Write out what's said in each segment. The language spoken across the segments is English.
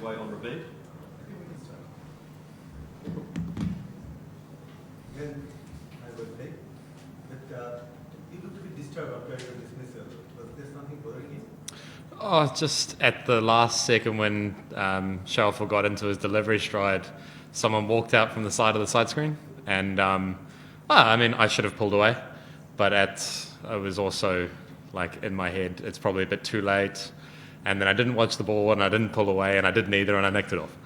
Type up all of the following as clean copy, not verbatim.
away on repeat. Then I will take. But you look to be disturbed after your dismissal. Was there something bothering you? Oh, just at the last second when Shelford got into his delivery stride, someone walked out from the side of the side screen, and I should have pulled away, but I was also like in my head, it's probably a bit too late, and then I didn't watch the ball and I didn't pull away and I did neither and I nicked it off.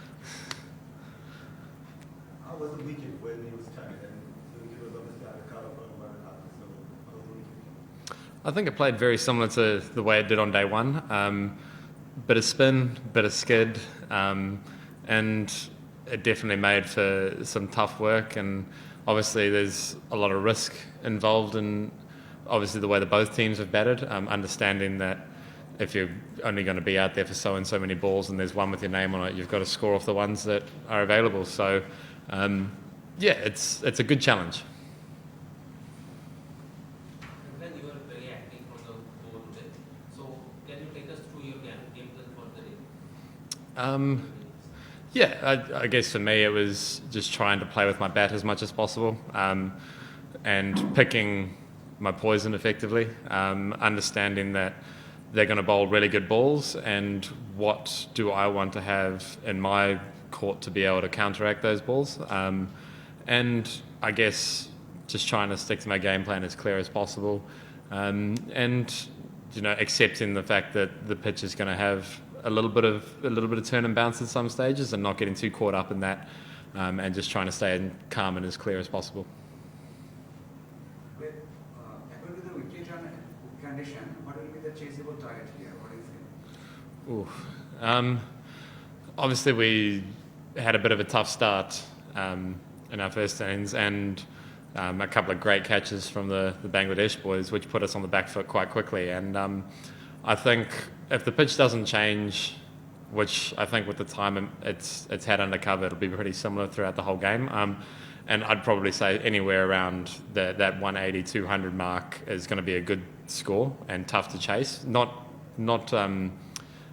How was the wicket when you started? And the wicket was obviously out of cover for 1.5. So how was the wicket? I think it played very similar to the way it did on day one. Bit of spin, bit of skid, and it definitely made for some tough work. And obviously, there's a lot of risk involved in obviously the way that both teams have batted. Understanding that if you're only going to be out there for so and so many balls, and there's one with your name on it, you've got to score off the ones that are available. So, it's a good challenge. You were very active on the board today. So can you take us through your game plan for the day? I guess for me it was just trying to play with my bat as much as possible, and picking my poison effectively, understanding that they're going to bowl really good balls and what do I want to have in my court to be able to counteract those balls, and I guess just trying to stick to my game plan as clear as possible, and accepting the fact that the pitch is going to have a little bit of turn and bounce at some stages, and not getting too caught up in that, and just trying to stay calm and as clear as possible. According to the wicket condition, what will be the chaseable target here? What do you think? Obviously, we had a bit of a tough start in our first innings, and a couple of great catches from the Bangladesh boys, which put us on the back foot quite quickly. And I think if the pitch doesn't change, which I think with the time it's had under cover, it'll be pretty similar throughout the whole game. And I'd probably say anywhere around that 180, 200 mark is going to be a good score and tough to chase. Not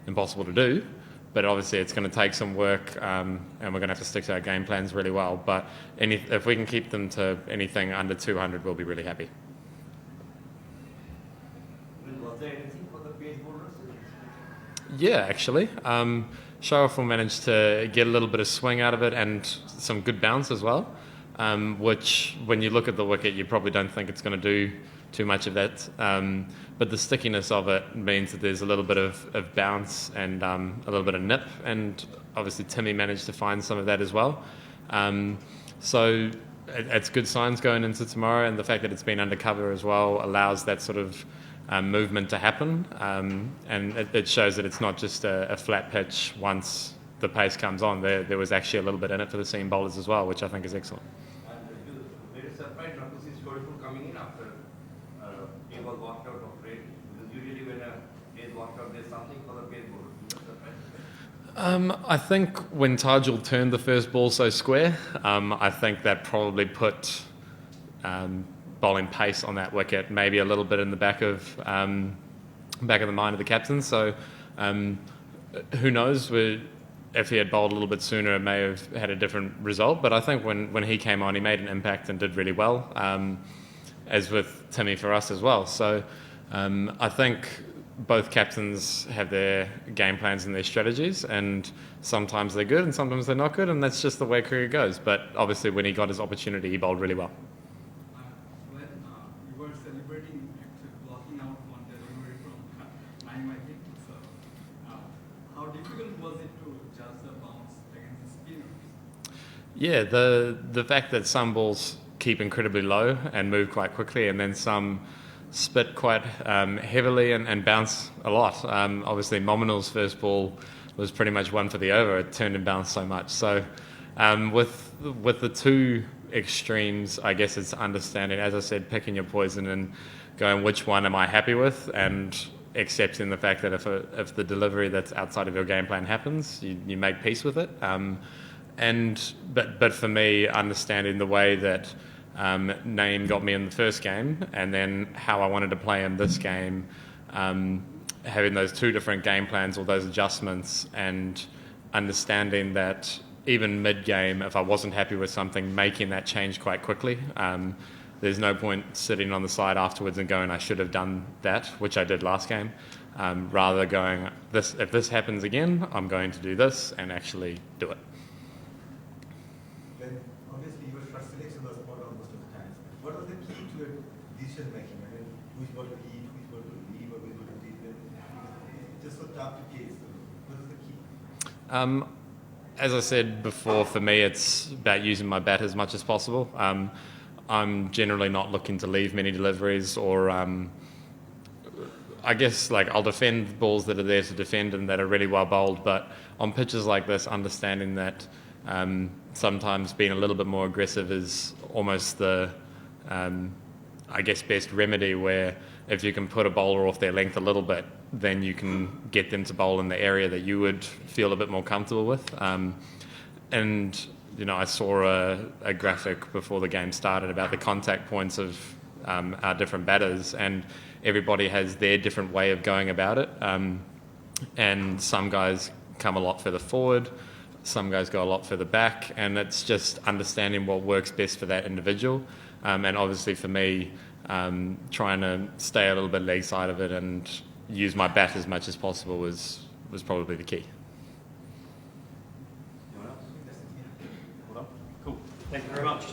impossible to do, but obviously it's going to take some work, and we're going to have to stick to our game plans really well. But if we can keep them to anything under 200, we'll be really happy. Was there anything for the pace bowlers? Yeah, actually. Sharaful managed to get a little bit of swing out of it and some good bounce as well, which when you look at the wicket, you probably don't think it's going to do too much of that. But the stickiness of it means that there's a little bit of bounce and a little bit of nip, and obviously Timmy managed to find some of that as well. So it's good signs going into tomorrow, and the fact that it's been undercover as well allows that sort of movement to happen, and it shows that it's not just a flat pitch once the pace comes on. There was actually a little bit in it for the seam bowlers as well, which I think is excellent. And you very surprised not to see Storiful coming in after he was walked out of trade, because usually when a day is walked out, there's something for the pace bowler. You were surprised? I think when Tajul turned the first ball so square, I think that probably put bowling pace on that wicket, maybe a little bit in the back of the mind of the captain. So who knows? If he had bowled a little bit sooner, it may have had a different result. But I think when he came on, he made an impact and did really well, as with Timmy for us as well. So I think both captains have their game plans and their strategies, and sometimes they're good and sometimes they're not good, and that's just the way cricket goes. But obviously when he got his opportunity, he bowled really well. When you were celebrating actually blocking out one delivery from 9 wicket, so how difficult was it to judge the bounce against the spinners? Yeah, the fact that some balls keep incredibly low and move quite quickly, and then some spit quite heavily and bounce a lot. Obviously, Mominal's first ball was pretty much one for the over. It turned and bounced so much. So with the two extremes, I guess it's understanding, as I said, picking your poison and going which one am I happy with, and accepting the fact that if the delivery that's outside of your game plan happens, you make peace with it. But for me, understanding the way that Naeem got me in the first game, and then how I wanted to play him this game, having those two different game plans, all those adjustments, and understanding that even mid-game, if I wasn't happy with something, making that change quite quickly. There's no point sitting on the side afterwards and going, I should have done that, which I did last game. Rather going, if this happens again, I'm going to do this and actually do it. Then obviously your shot selection was spot on most of the times. What was the key to your decision making? I mean, which ball to eat, which ball to leave, or which ball to leave? It's just so tough to gauge. So what is the key? As I said before, for me, it's about using my bat as much as possible. I'm generally not looking to leave many deliveries, or I guess like I'll defend balls that are there to defend and that are really well bowled. But on pitches like this, understanding that sometimes being a little bit more aggressive is almost the, I guess, best remedy, where if you can put a bowler off their length a little bit, then you can get them to bowl in the area that you would feel a bit more comfortable with. And, you know, I saw a graphic before the game started about the contact points of our different batters, and everybody has their different way of going about it. And some guys come a lot further forward, some guys go a lot further back, and it's just understanding what works best for that individual. And obviously for me, trying to stay a little bit leg side of it and use my bat as much as possible was probably the key. Anyone else? Hold on. Cool. Thank you very much.